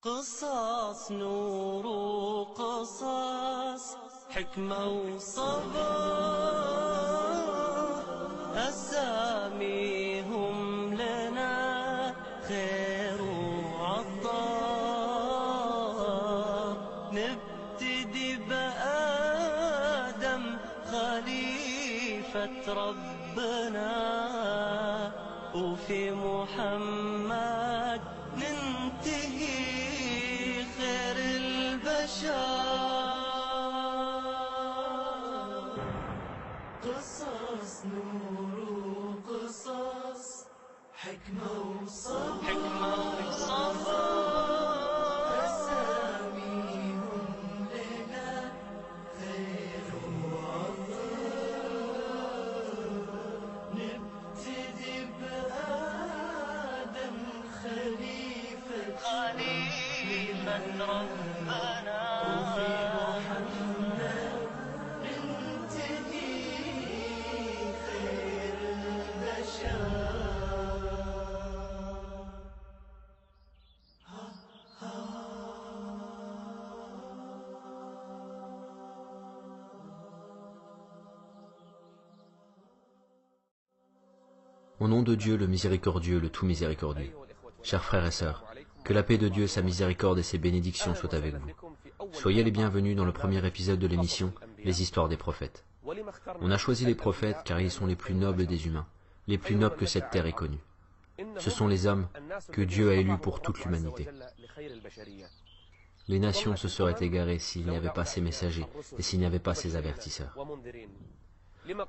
قصص نور وقصص حكمة وصبر أساميهم لنا خير وعطاء نبتدي بآدم خليفة ربنا وفي محمد ننتهي خير البشر قصص نور وقصص حكمة وصبر أساميهم لنا خير وعطاء نبتدي بآدم خليفة ربنا وفي محمد ننتهي خير البشر Au nom de Dieu, le miséricordieux, le tout miséricordieux. Chers frères et sœurs, que la paix de Dieu, sa miséricorde et ses bénédictions soient avec vous. Soyez les bienvenus dans le premier épisode de l'émission « Les histoires des prophètes ». On a choisi les prophètes car ils sont les plus nobles des humains, les plus nobles que cette terre ait connus. Ce sont les hommes que Dieu a élus pour toute l'humanité. Les nations se seraient égarées s'il n'y avait pas ces messagers et s'il n'y avait pas ces avertisseurs.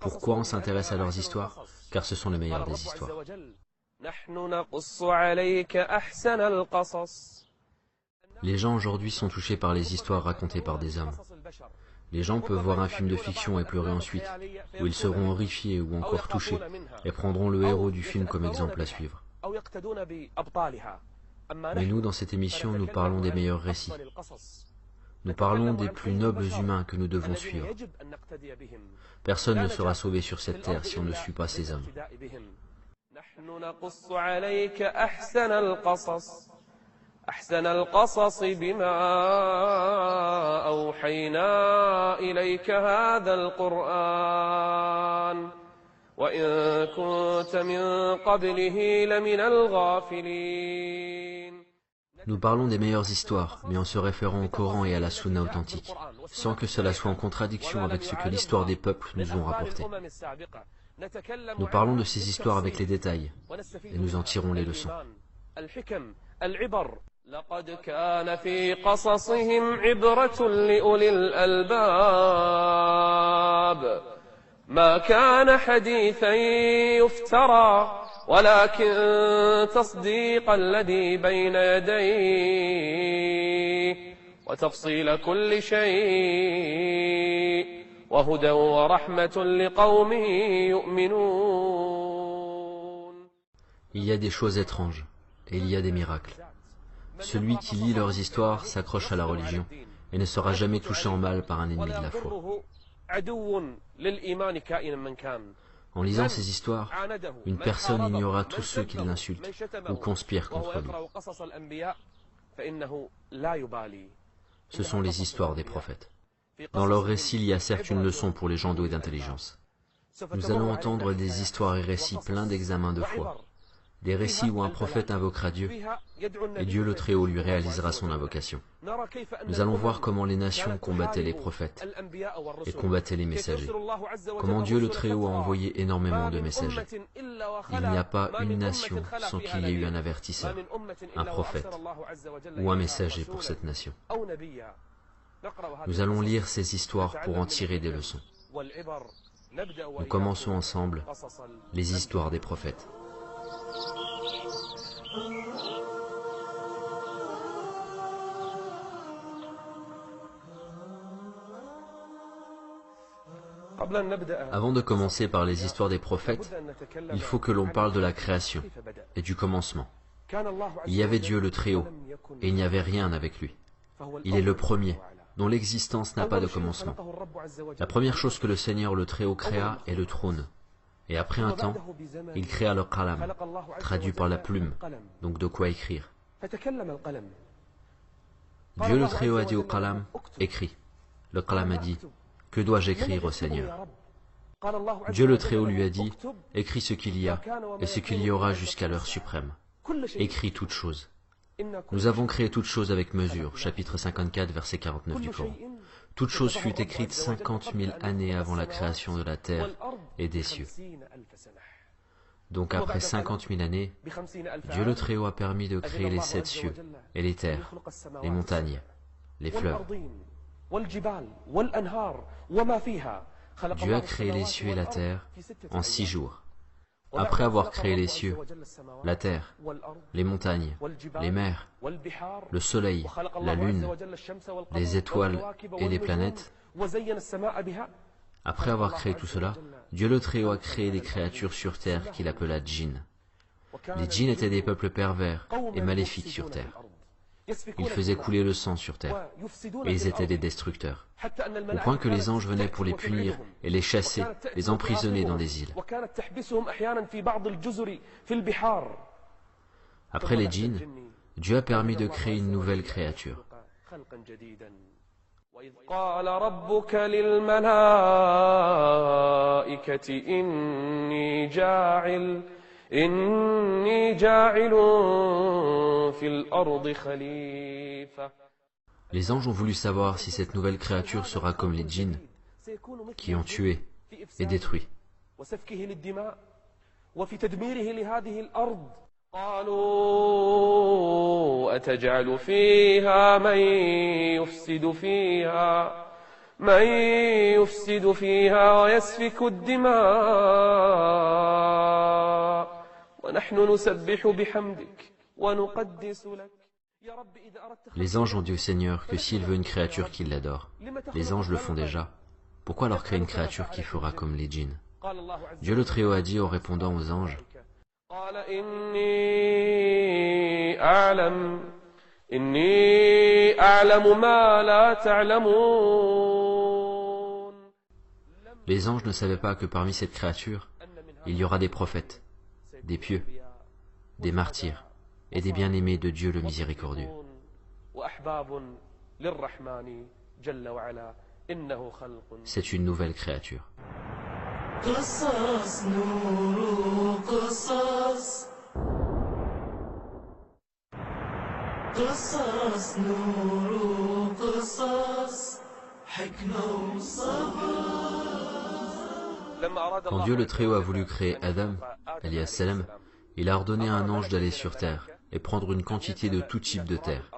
Pourquoi on s'intéresse à leurs histoires? Car ce sont les meilleures des histoires. Les gens aujourd'hui sont touchés par les histoires racontées par des hommes. Les gens peuvent voir un film de fiction et pleurer ensuite, ou ils seront horrifiés ou encore touchés, et prendront le héros du film comme exemple à suivre. Mais nous, dans cette émission, nous parlons des meilleurs récits. Nous parlons des plus nobles humains que nous devons suivre. Personne ne sera sauvé sur cette terre si on ne suit pas ces hommes. أحسن القصص بما أوحينا إليك هذا القرآن وإن كنت من قبله لمن الغافلين. Nous parlons des meilleures histoires, mais en se référant au Coran et à la Sunna authentique, sans que cela soit en contradiction avec ce que l'histoire des peuples nous ont rapporté. Nous parlons de ces histoires avec les détails, et nous en tirons les leçons. لقد كان في قصصهم عبرة لأولي الألباب ما كان حديثا يفترى ولكن تصديق الذي بين يديه وتفصيل كل شيء وهدى ورحمة لقوم يؤمنون. Il y a des choses étranges, et il y a des miracles. Celui qui lit leurs histoires s'accroche à la religion et ne sera jamais touché en mal par un ennemi de la foi. En lisant ces histoires, une personne ignorera tous ceux qui l'insultent ou conspirent contre lui. Ce sont les histoires des prophètes. Dans leurs récits, il y a certes une leçon pour les gens doués d'intelligence. Nous allons entendre des histoires et récits pleins d'examens de foi. Des récits où un prophète invoquera Dieu, et Dieu le Très-Haut lui réalisera son invocation. Nous allons voir comment les nations combattaient les prophètes et combattaient les messagers. Comment Dieu le Très-Haut a envoyé énormément de messagers. Il n'y a pas une nation sans qu'il y ait eu un avertisseur, un prophète ou un messager pour cette nation. Nous allons lire ces histoires pour en tirer des leçons. Nous commençons ensemble les histoires des prophètes. Avant de commencer par les histoires des prophètes, il faut que l'on parle de la création et du commencement. Il y avait Dieu le Très-Haut, et il n'y avait rien avec lui. Il est le premier, dont l'existence n'a pas de commencement. La première chose que le Seigneur le Très-Haut créa est le trône. Et après un temps, il créa le qalam, traduit par la plume, donc de quoi écrire. Dieu le Très-Haut a dit au Qalam, écris. Le Qalam a dit, que dois-je écrire au Seigneur? Dieu le Très-Haut lui a dit, écris ce qu'il y a et ce qu'il y aura jusqu'à l'heure suprême. Écris toutes choses. Nous avons créé toutes choses avec mesure, chapitre 54, verset 49 du Coran. Toute chose fut écrite 50 000 années avant la création de la terre et des cieux. Donc après 50 000 années, Dieu le Très-Haut a permis de créer les 7 cieux et les terres, les montagnes, les fleuves. Dieu a créé les cieux et la terre en 6 jours. Après avoir créé les cieux, la terre, les montagnes, les mers, le soleil, la lune, les étoiles et les planètes, après avoir créé tout cela, Dieu le Très-Haut a créé des créatures sur terre qu'il appela djinns. Les djinns étaient des peuples pervers et maléfiques sur terre. Ils faisaient couler le sang sur terre, et ils étaient des destructeurs, au point que les anges venaient pour les punir et les chasser, les emprisonner dans des îles. Après les djinns, Dieu a permis de créer une nouvelle créature. وإذ قال ربك للملائكة إني جاعل في الأرض خليفة. Les anges ont voulu savoir si cette nouvelle créature sera comme les djinns, qui ont tué et détruit. قالوا أتجعل فيها من يفسد فيها ويسفك الدماء ونحن نسبح بحمدك ونقدس لك. Les anges ont dit au Seigneur que s'il veut une créature qui l'adore, les anges le font déjà, pourquoi alors créer une créature qui fera comme les djinns? Dieu le Très-Haut a dit en répondant aux anges, قال إني أعلم ما لا تعلمون. Les anges ne savaient pas que parmi cette créature, il y aura des prophètes, des pieux, des martyrs et des bien-aimés de Dieu le miséricordieux. C'est une nouvelle créature. قصص نور قصص قصص نور قصص حكمة وصبر. Quand Dieu le Très-Haut a voulu créer Adam, alayhi salam, il a ordonné à un ange d'aller sur terre et prendre une quantité de tout type de terre.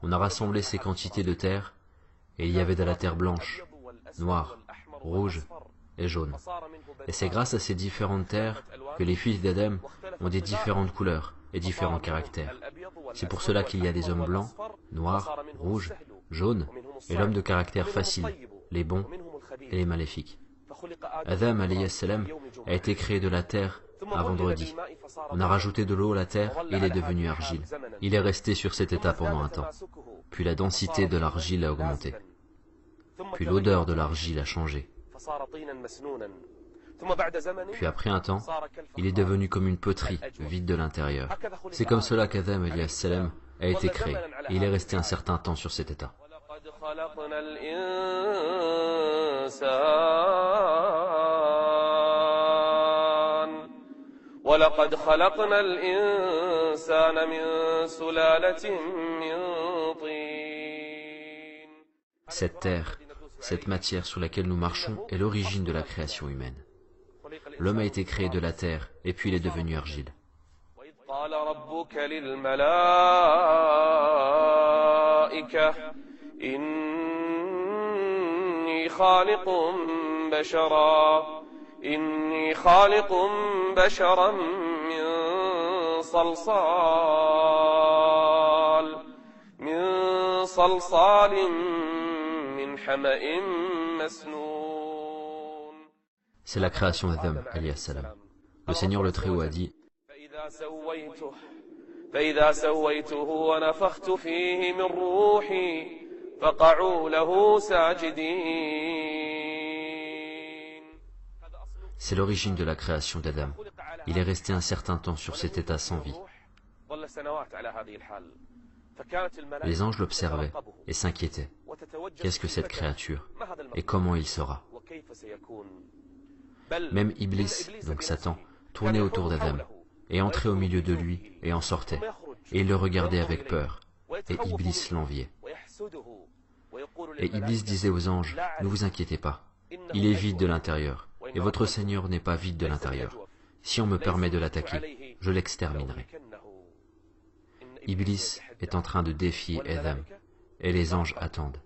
On a rassemblé ces quantités de terre et il y avait de la terre blanche, noire, rouge et jaune. Et c'est grâce à ces différentes terres que les fils d'Adam ont des différentes couleurs et différents caractères. C'est pour cela qu'il y a des hommes blancs, noirs, rouges, jaunes, et l'homme de caractère facile, les bons et les maléfiques. Adam alayhi salam a été créé de la terre un vendredi. On a rajouté de l'eau à la terre et il est devenu argile. Il est resté sur cet état pendant un temps. Puis la densité de l'argile a augmenté. Puis l'odeur de l'argile a changé. Puis après un temps, il est devenu comme une poterie, vide de l'intérieur. C'est comme cela qu'Adam alayhi salam a été créé. Et il est resté un certain temps sur cet état. ولقد خلقنا الإنسان من سلالة من طين. Cette terre, cette matière sur laquelle nous marchons est l'origine de la création humaine. L'homme a été créé de la terre et puis il est devenu argile. وإذ قال ربك للملائكة إني خالق بشرا من صلصال من حمأ مسنون. C'est la création d'Adam, alayhi salam. Le Seigneur le Très-Haut a dit, فإذا سويته ونفخت فيه من روحي فقعوا له ساجدين. c'est l'origine de la création d'Adam. Il est resté un certain temps sur cet état sans vie. Les anges l'observaient et s'inquiétaient. Qu'est-ce que cette créature? Et comment il sera? Même Iblis, donc Satan, tournait autour d'Adam, et entrait au milieu de lui, et en sortait, et il le regardait avec peur, et Iblis l'enviait. Et Iblis disait aux anges, « Ne vous inquiétez pas, il est vide de l'intérieur, et votre Seigneur n'est pas vide de l'intérieur. Si on me permet de l'attaquer, je l'exterminerai. » Iblis est en train de défier Adam, et les anges attendent.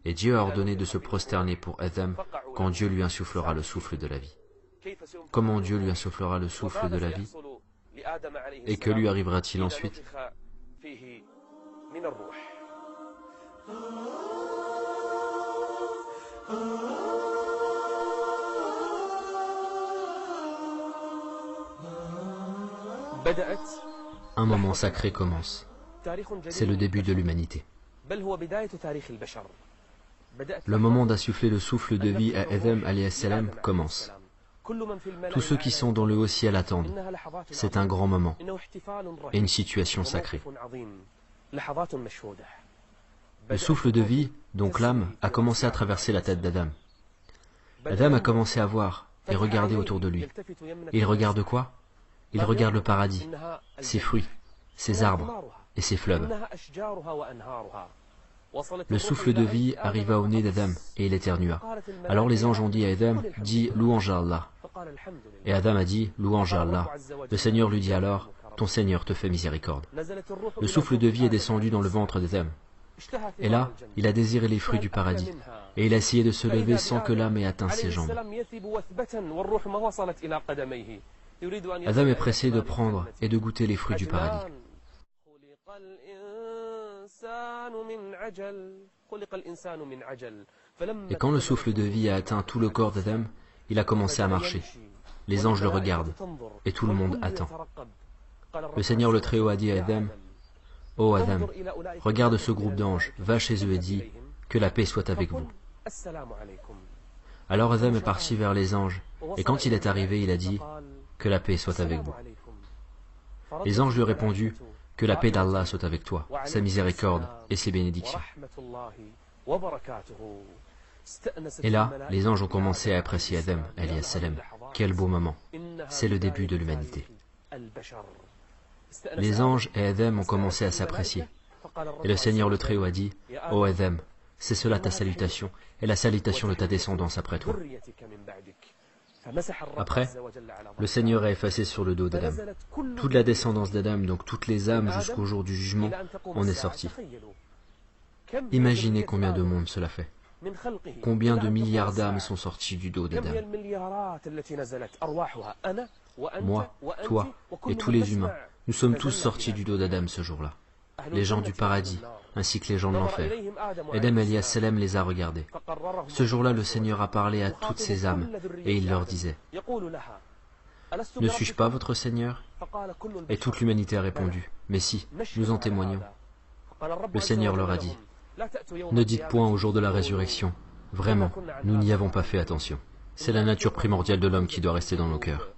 Et Dieu a ordonné de se prosterner pour Adam quand Dieu lui insufflera le souffle de la vie. Comment Dieu lui insufflera le souffle de la vie? Et que lui arrivera-t-il ensuite? Un moment sacré commence. C'est le début de l'humanité. Le moment d'insuffler le souffle de vie à Adam alayhi salam commence. Tous ceux qui sont dans le haut ciel attendent. C'est un grand moment et une situation sacrée. Le souffle de vie, donc l'âme, a commencé à traverser la tête d'Adam. Adam a commencé à voir et regarder autour de lui. Il regarde quoi? Il regarde le paradis, ses fruits, ses arbres et ses fleuves. Le souffle de vie arriva au nez d'Adam et il éternua. Alors les anges ont dit à Adam, dis louange à Allah. Et Adam a dit, louange à Allah. Le Seigneur lui dit alors, ton Seigneur te fait miséricorde. Le souffle de vie est descendu dans le ventre d'Adam. Et là, il a désiré les fruits du paradis. Et il a essayé de se lever sans que l'âme ait atteint ses jambes. Adam est pressé de prendre et de goûter les fruits du paradis. Et quand le souffle de vie a atteint tout le corps d'Adam, il a commencé à marcher. Les anges le regardent, et tout le monde attend. Le Seigneur le Très-Haut a dit à Adam, « Ô Adam, regarde ce groupe d'anges, va chez eux et dis, que la paix soit avec vous. » Alors Adam est parti vers les anges, et quand il est arrivé, il a dit, « Que la paix soit avec vous. » Les anges lui ont répondu, « Que la paix d'Allah soit avec toi, sa miséricorde et ses bénédictions. » Et là, les anges ont commencé à apprécier Adam, alayhi salam. Quel beau moment. C'est le début de l'humanité. Les anges et Adam ont commencé à s'apprécier. Et le Seigneur le Très-Haut a dit, « Ô Adam, c'est cela ta salutation, et la salutation de ta descendance après toi. » Après, le Seigneur a effacé sur le dos d'Adam. Toute la descendance d'Adam, donc toutes les âmes jusqu'au jour du jugement, en est sortie. Imaginez combien de monde cela fait. Combien de milliards d'âmes sont sorties du dos d'Adam. Moi, toi et tous les humains, nous sommes tous sortis du dos d'Adam ce jour-là. Les gens du paradis, ainsi que les gens de l'enfer. Adam alayhi salam les a regardés. Ce jour-là, le Seigneur a parlé à toutes ces âmes, et il leur disait, « Ne suis-je pas votre Seigneur ?» Et toute l'humanité a répondu, « Mais si, nous en témoignons. » Le Seigneur leur a dit, « Ne dites point au jour de la résurrection, vraiment, nous n'y avons pas fait attention. C'est la nature primordiale de l'homme qui doit rester dans nos cœurs. »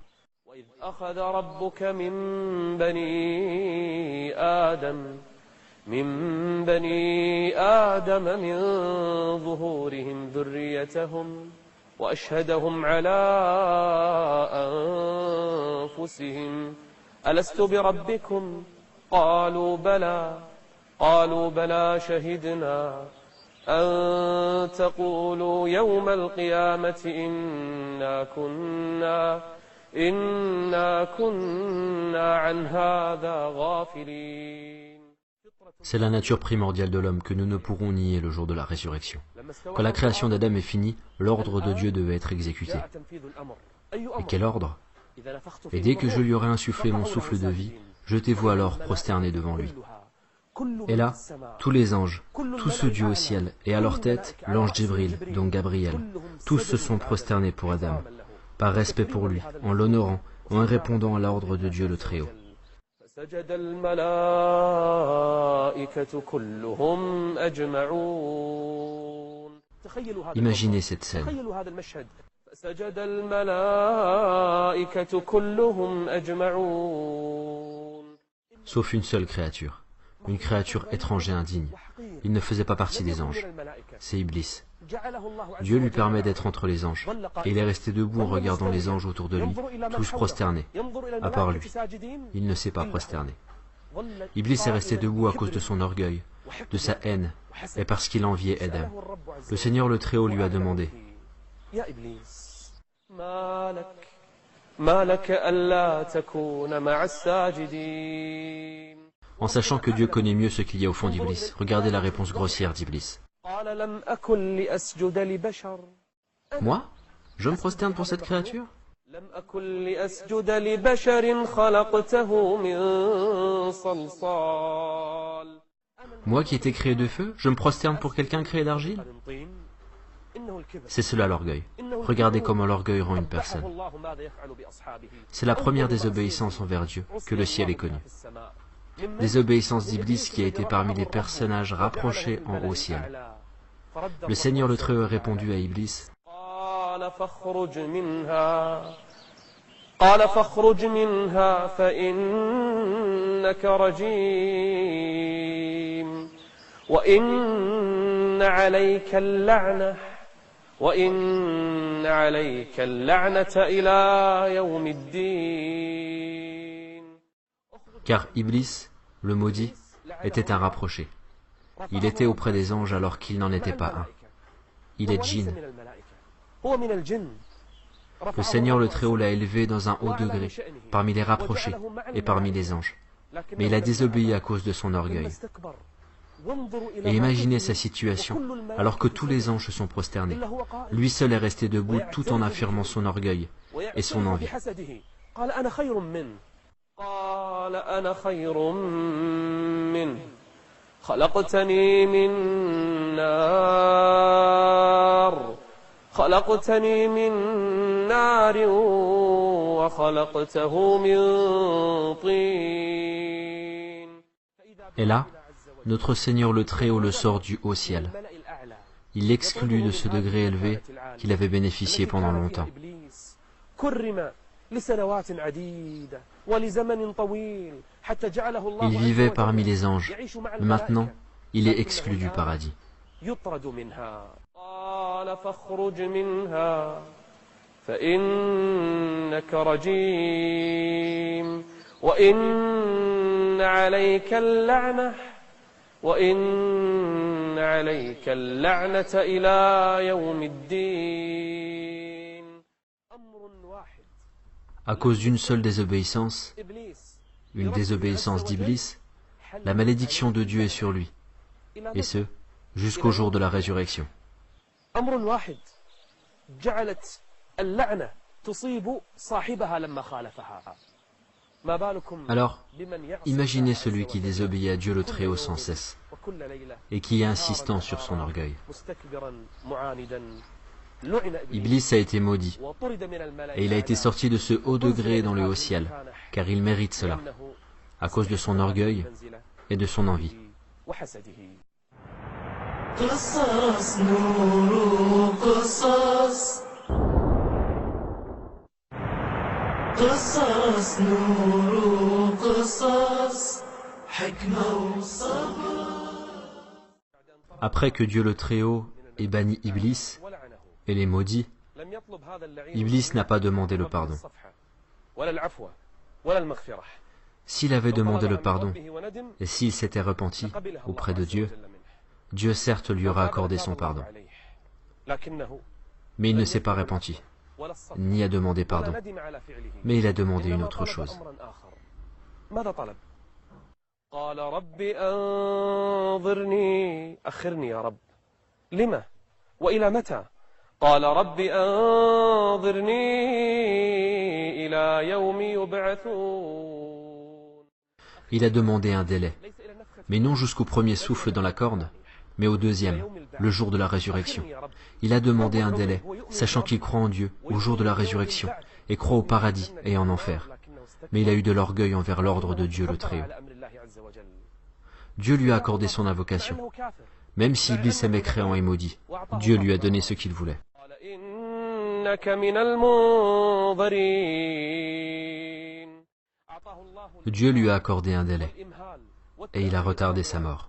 من بني آدم من ظهورهم ذريتهم وأشهدهم على أنفسهم ألست بربكم قالوا بلى شهدنا أن تقولوا يوم القيامة إنا كنا عن هذا غافلين. C'est la nature primordiale de l'homme que nous ne pourrons nier le jour de la résurrection. Quand la création d'Adam est finie, l'ordre de Dieu devait être exécuté. Et quel ordre? Et dès que je lui aurai insufflé mon souffle de vie, jetez-vous alors prosterné devant lui. Et là, tous les anges, tous ceux du haut ciel, et à leur tête, l'ange Djibril, donc Gabriel, tous se sont prosternés pour Adam, par respect pour lui, en l'honorant, en répondant à l'ordre de Dieu le Très-Haut. سجد الملائكة كلهم أجمعون. Imaginez cette scène. تخيلوا هذا المشهد. سجد الملائكة كلهم أجمعون. sauf une seule créature, une créature étrange et indigne. Il ne faisait pas partie des anges. C'est Iblis. Dieu lui permet d'être entre les anges, et il est resté debout en regardant les anges autour de lui, tous prosternés, à part lui. Il ne s'est pas prosterné. Iblis est resté debout à cause de son orgueil, de sa haine, et parce qu'il enviait Adam. Le Seigneur le Très-Haut lui a demandé, en sachant que Dieu connaît mieux ce qu'il y a au fond d'Iblis, regardez la réponse grossière d'Iblis. Moi? Je me prosterne pour cette créature? Moi qui étais créé de feu, je me prosterne pour quelqu'un créé d'argile? C'est cela l'orgueil. Regardez comment l'orgueil rend une personne. C'est la première désobéissance envers Dieu que le ciel ait connue. Désobéissance d'Iblis qui a été parmi les personnages rapprochés en haut ciel. Le Seigneur le Très-Haut a répondu à Iblis, قال فاخرج منها فإنك رجيم وإن عليك اللعنة إلى يوم الدين. Car Iblis, le maudit, était un rapproché. Il était auprès des anges alors qu'il n'en était pas un. Il est djinn. Le Seigneur le Très-Haut l'a élevé dans un haut degré, parmi les rapprochés et parmi les anges. Mais il a désobéi à cause de son orgueil. Et imaginez sa situation, alors que tous les anges se sont prosternés. Lui seul est resté debout tout en affirmant son orgueil et son envie. خلقتني من نار وخلقته من طين. Et là, notre Seigneur le Très-Haut le sort du haut ciel. Il l'exclut de ce degré élevé qu'il avait bénéficié pendant longtemps. Il vivait parmi les anges, mais maintenant, il est exclu du paradis. قال فاخرج منها فإنك رجيم وإن عليك اللعنة إلى يوم الدين. À cause d'une seule désobéissance, une désobéissance d'Iblis, la malédiction de Dieu est sur lui, et ce, jusqu'au jour de la résurrection. أمر واحد جعلت اللعنة تصيب صاحبها لما خالفها. ما بالكم Alors, imaginez celui qui désobéit à Dieu le Très-Haut sans cesse et qui est insistant sur son orgueil. Iblis a été maudit et il a été sorti de ce haut degré dans le haut ciel, car il mérite cela, à cause de son orgueil et de son envie. قصص نور قصص قصص نور قصص حكمة وصبر. Après que Dieu le Très-Haut ait banni Iblis et les maudits, Iblis n'a pas demandé le pardon. S'il avait demandé le pardon et s'il s'était repenti auprès de Dieu, Dieu certes lui aura accordé son pardon. Mais il ne s'est pas repenti, ni a demandé pardon. Mais il a demandé une autre chose. قال رب أنظرني أخرني يا رب لما وإلى متى قال رب أنظرني إلى يوم يبعثون. Il a demandé un délai, mais non jusqu'au premier souffle dans la corde, mais au deuxième, le jour de la résurrection. Il a demandé un délai, sachant qu'il croit en Dieu, au jour de la résurrection, et croit au paradis et en enfer. Mais il a eu de l'orgueil envers l'ordre de Dieu le Très-Haut. Dieu lui a accordé son invocation. Même si Iblis est mécréant et maudit, Dieu lui a donné ce qu'il voulait. Dieu lui a accordé un délai, et il a retardé sa mort.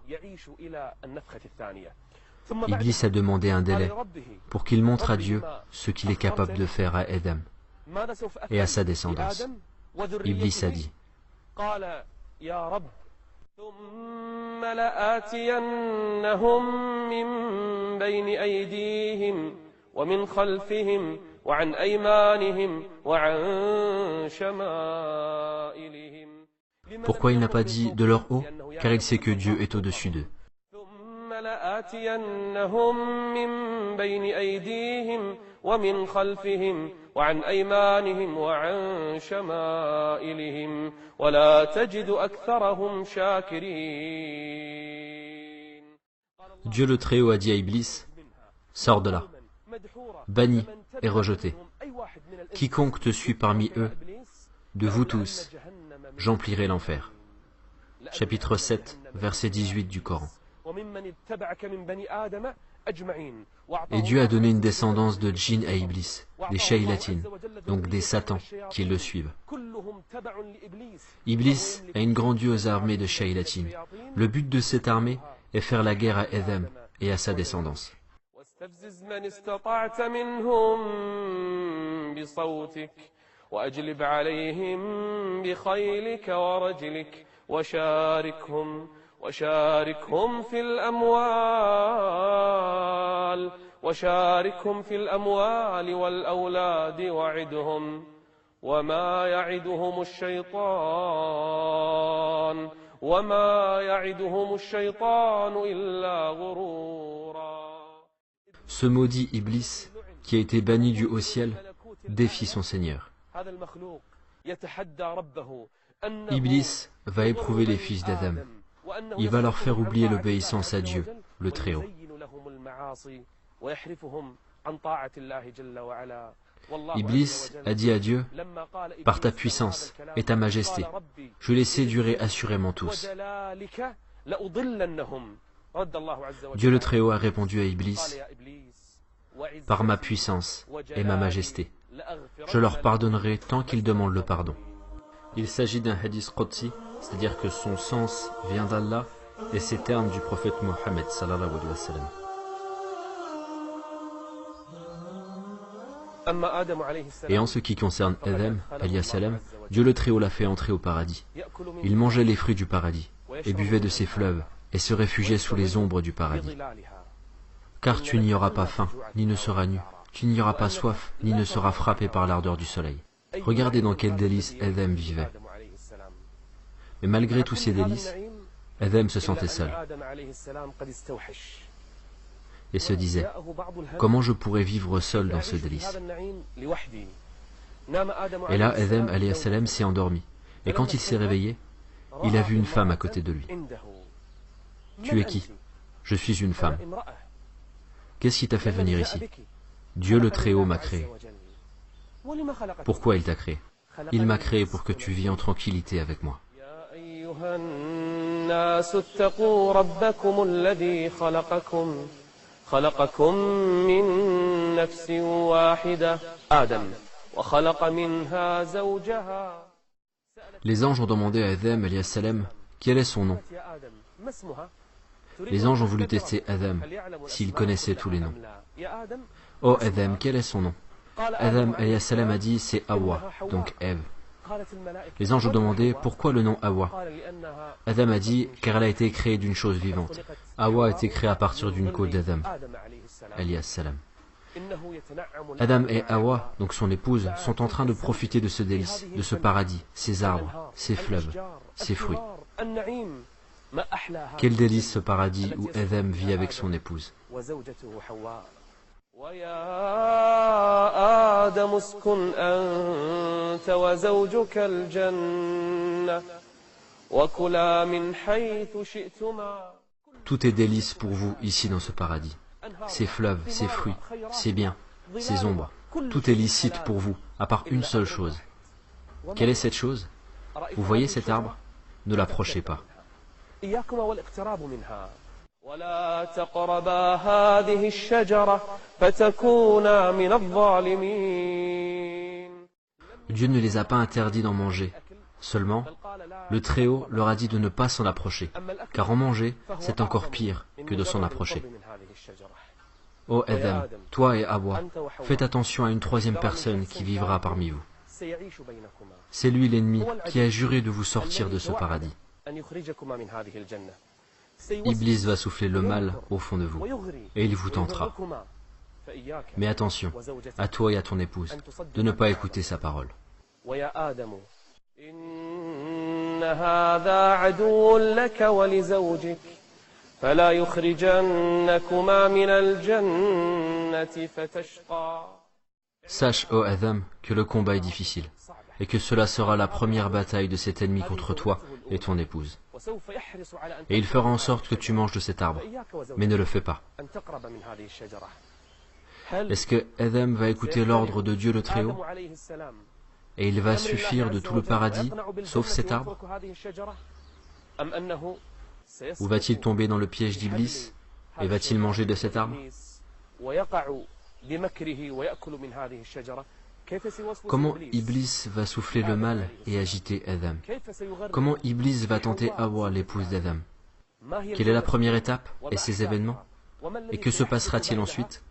Iblis a demandé un délai pour qu'il montre à Dieu ce qu'il est capable de faire à Adam et à sa descendance. Iblis a dit, ثم لآتينهم من بين أيديهم ومن خلفهم وعن أيمانهم وعن شمائلهم. Pourquoi il n'a pas dit de leur haut? Car il sait que Dieu est au-dessus d'eux. ثم لآتينهم من بين أيديهم ومن خلفهم وعن أيمانهم وعن شمائلهم ولا تجد أكثرهم شاكرين. Dieu le Très-Haut a dit à Iblis, sors de là, banni et rejeté. Quiconque te suit parmi eux, de vous tous, j'emplirai l'enfer. Chapitre 7, verset 18 du Coran. Et Dieu a donné une descendance de djinns à Iblis, des shayatin, donc des satans, qui le suivent. Iblis a une grandiose armée de shayatin. Le but de cette armée est faire la guerre à Adam et à sa descendance. وأجلب عليهم بخيلك ورجلك وشاركهم في الأموال والأولاد وعدهم وما يعدهم الشيطان إلا غرورا. Ce maudit Iblis, qui a été banni du haut ciel, défie son Seigneur. Iblis va éprouver les fils d'Adam. Il va leur faire oublier l'obéissance à Dieu, le Très-Haut. Iblis a dit à Dieu, par ta puissance et ta majesté, je les séduirai assurément tous. Dieu le Très-Haut a répondu à Iblis, par ma puissance et ma majesté, je leur pardonnerai tant qu'ils demandent le pardon. Il s'agit d'un hadith qudsi, c'est-à-dire que son sens vient d'Allah et ces termes du prophète Mohammed sallallahu alayhi wa sallam. Et en ce qui concerne Adam, alayhi salam, Dieu le Très-Haut l'a fait entrer au paradis. Il mangeait les fruits du paradis, et buvait de ses fleuves, et se réfugiait sous les ombres du paradis. Car tu n'y auras pas faim, ni ne seras nu, tu n'y auras pas soif, ni ne seras frappé par l'ardeur du soleil. Regardez dans quel délice Adam vivait. Mais malgré tous ces délices, Adam se sentait seul et se disait, comment je pourrais vivre seul dans ce délice? Et là, Adam alayhi salam s'est endormi, et quand il s'est réveillé, il a vu une femme à côté de lui. Tu es qui? Je suis une femme. Qu'est-ce qui t'a fait venir ici? Dieu le Très-Haut m'a créé. Pourquoi il t'a créé? Il m'a créé pour que tu vis en tranquillité avec moi. خلقكم من نفس واحدة آدم وخلق منها زوجها. Les anges ont demandé à Adam alayhi salam quel est son nom. Les anges ont voulu tester Adam s'il connaissait tous les noms. Oh Adam, quel est son nom? Adam alayhi salam a dit c'est Hawa, donc Ève. Les anges ont demandé pourquoi le nom Hawa. Adam a dit car elle a été créée d'une chose vivante. Hawa a été créée à partir d'une côte d'Adam alayhi salam. Adam et Hawa, donc son épouse, sont en train de profiter de ce délice, de ce paradis, ces arbres, ces fleuves, ces fruits. Quel délice ce paradis où Adam vit avec son épouse. Tout est délice pour vous ici dans ce paradis. Ces fleuves, ces fruits, ces biens, ces ombres. Tout est licite pour vous, à part une seule chose. Quelle est cette chose? Vous voyez cet arbre? Ne l'approchez pas. Dieu ne les a pas interdits d'en manger, Seulement, le Très-Haut leur a dit de ne pas s'en approcher, car en manger, c'est encore pire que de s'en approcher. Ô Adam, toi et Hawa, faites attention à une troisième personne qui vivra parmi vous. C'est lui l'ennemi qui a juré de vous sortir de ce paradis. Iblis va souffler le mal au fond de vous, et il vous tentera. Mais attention, à toi et à ton épouse, de ne pas écouter sa parole. إن هذا عدو لك ولزوجك فلا يخرجنكما من الجنة فتشقى. Sache, ô Adam, que le combat est difficile, et que cela sera la première bataille de cet ennemi contre toi et ton épouse. Et il fera en sorte que tu manges de cet arbre, mais ne le fais pas. Est-ce que Adam va écouter l'ordre de Dieu le Très-Haut, et il va suffire de tout le paradis, sauf cet arbre? Ou va-t-il tomber dans le piège d'Iblis, et va-t-il manger de cet arbre? Comment Iblis va souffler le mal et agiter Adam? Comment Iblis va tenter Hawa, l'épouse d'Adam? Quelle est la première étape et ces événements? Et que se passera-t-il ensuite?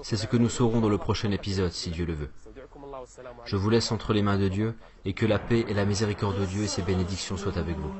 C'est ce que nous saurons dans le prochain épisode, si Dieu le veut. Je vous laisse entre les mains de Dieu, et que la paix et la miséricorde de Dieu et ses bénédictions soient avec vous.